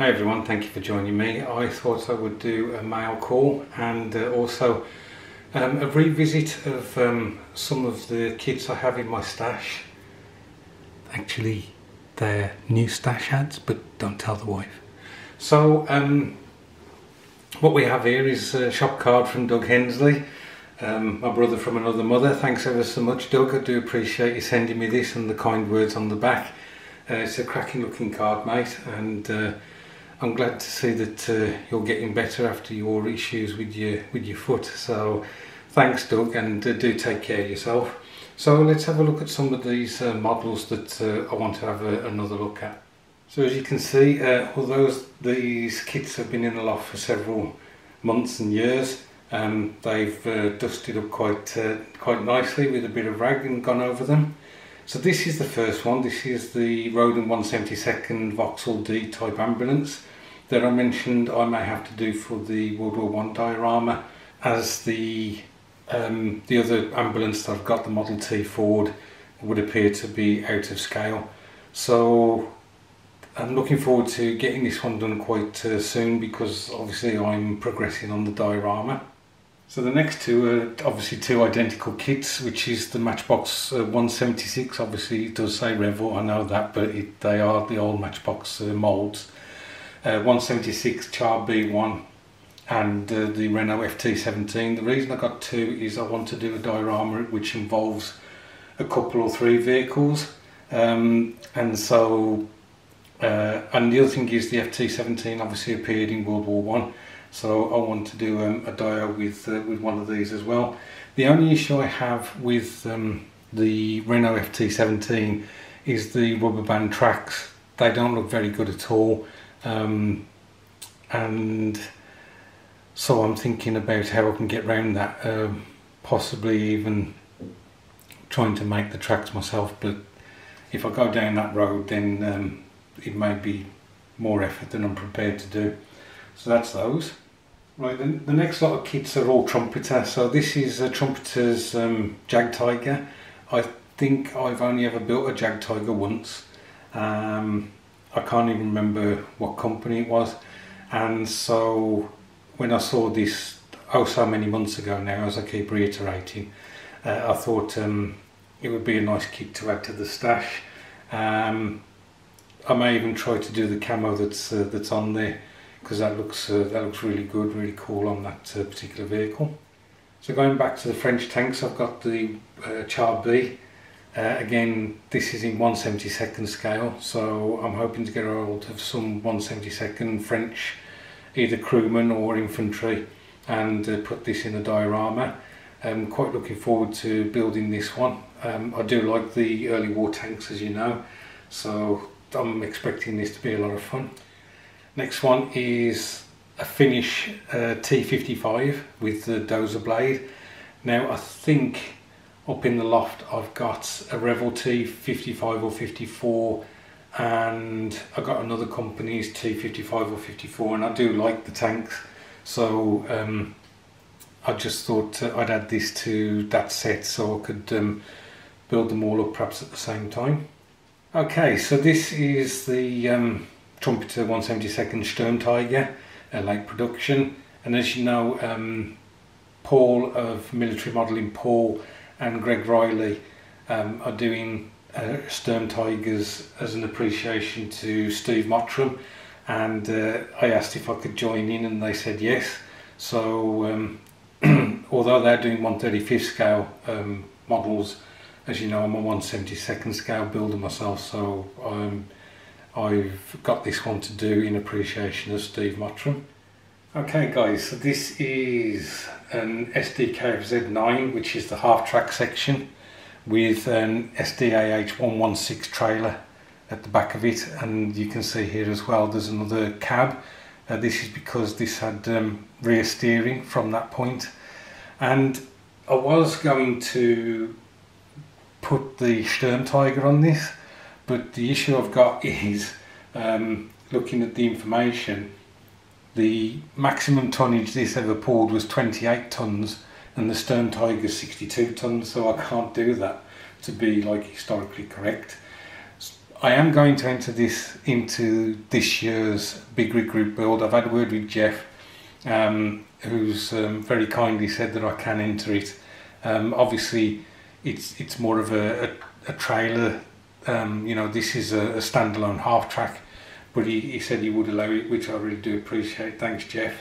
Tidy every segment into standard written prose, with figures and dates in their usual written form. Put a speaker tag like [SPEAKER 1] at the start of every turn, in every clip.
[SPEAKER 1] Hi everyone, thank you for joining me. I thought I would do a mail call and also a revisit of some of the kits I have in my stash. Actually, they're new stash ads, but don't tell the wife. So what we have here is a shop card from Doug Hensley, my brother from another mother. Thanks ever so much, Doug. I do appreciate you sending me this and the kind words on the back. It's a cracking looking card, mate, and I'm glad to see that you're getting better after your issues with your foot. So thanks, Doug, and do take care of yourself. So let's have a look at some of these models that I want to have another look at. So as you can see, although these kits have been in the loft for several months and years, they've dusted up quite nicely with a bit of rag and gone over them. So this is the first one. This is the Rodin 172nd Vauxhall D type ambulance that I mentioned I may have to do for the World War I diorama, as the other ambulance that I've got, the Model T Ford, would appear to be out of scale. So I'm looking forward to getting this one done quite soon, because obviously I'm progressing on the diorama. So the next two are obviously two identical kits, which is the Matchbox 176. Obviously it does say Revel, I know that, but they are the old Matchbox moulds. 176 Char B1 and the Renault FT17. The reason I got two is I want to do a diorama which involves a couple or three vehicles, and the other thing is the FT17 obviously appeared in World War I, so I want to do a dio with one of these as well. The only issue I have with the Renault FT17 is the rubber band tracks. They don't look very good at all. And so I'm thinking about how I can get around that, possibly even trying to make the tracks myself, but if I go down that road then it may be more effort than I'm prepared to do. So that's those. Right, the next lot of kits are all Trumpeter. So this is a Trumpeter's Jagdtiger. I think I've only ever built a Jagdtiger once. I can't even remember what company it was, and so when I saw this so many months ago now, as I keep reiterating, I thought it would be a nice kit to add to the stash. I may even try to do the camo that's on there, because that looks really good, really cool on that particular vehicle. So going back to the French tanks, I've got the Char B. Again, this is in 1/72nd scale, so I'm hoping to get a hold of some 1/72nd French, either crewmen or infantry, and put this in a diorama. I'm quite looking forward to building this one. I do like the early war tanks, as you know, so I'm expecting this to be a lot of fun. Next one is a Finnish T55 with the Dozer Blade. Now I think up in the loft I've got a Revel T55 or 54, and I got another company's T55 or 54, and I do like the tanks, so I just thought I'd add this to that set so I could build them all up perhaps at the same time. Okay, so this is the Trumpeter 172nd Jagdtiger, late production, and as you know, Paul of Military Modelling, Paul and Greg Riley are doing Jagdtigers as an appreciation to Steve Mottram, and I asked if I could join in and they said yes. So although they're doing 1/35th scale models, as you know, I'm a 1/72nd scale builder myself, so I've got this one to do in appreciation of Steve Mottram. Okay guys, so this is an SDKFZ9, which is the half track section, with an SDAH 116 trailer at the back of it, and you can see here as well there's another cab. This is because this had rear steering from that point, and I was going to put the Jagdtiger on this, but the issue I've got is looking at the information, the maximum tonnage this ever pulled was 28 tons and the Jagdtiger is 62 tons, so I can't do that to be like historically correct. I am going to enter this into this year's Big Rig Group build. I've had a word with Jeff, who's very kindly said that I can enter it. Obviously, it's more of a trailer. You know, this is a standalone half track, but he said he would allow it, which I really do appreciate. Thanks, Jeff.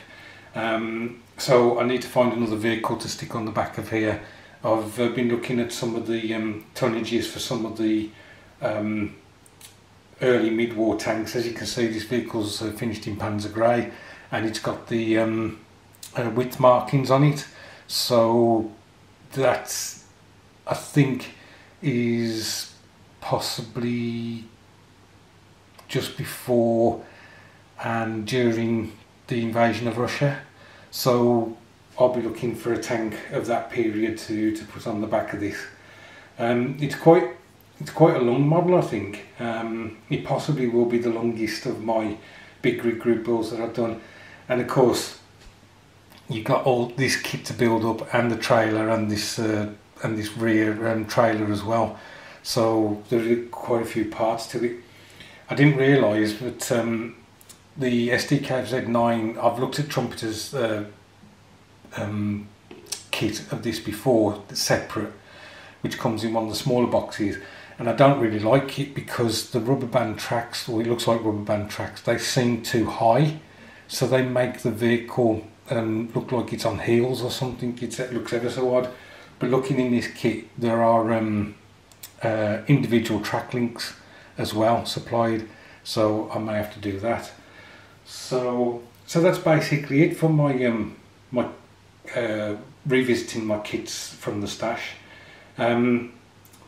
[SPEAKER 1] So I need to find another vehicle to stick on the back of here. I've been looking at some of the tonnages for some of the early mid-war tanks. As you can see, this vehicle's finished in Panzer Grey, and it's got the width markings on it. So that's, I think, is possibly just before and during the invasion of Russia. So I'll be looking for a tank of that period to put on the back of this. It's quite a long model, I think. It possibly will be the longest of my Big Rig Group builds that I've done. And of course, you've got all this kit to build up, and the trailer, and this rear trailer as well. So there are quite a few parts to it. I didn't realise, but the SDKZ9, I've looked at Trumpeter's kit of this before, separate, which comes in one of the smaller boxes, and I don't really like it because the rubber band tracks, or it looks like rubber band tracks, they seem too high, so they make the vehicle look like it's on heels or something. It looks ever so odd. But looking in this kit, there are individual track links as well supplied, so I may have to do that. So that's basically it for my revisiting my kits from the stash.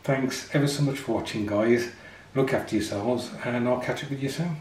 [SPEAKER 1] Thanks ever so much for watching, guys. Look after yourselves, and I'll catch up with you soon.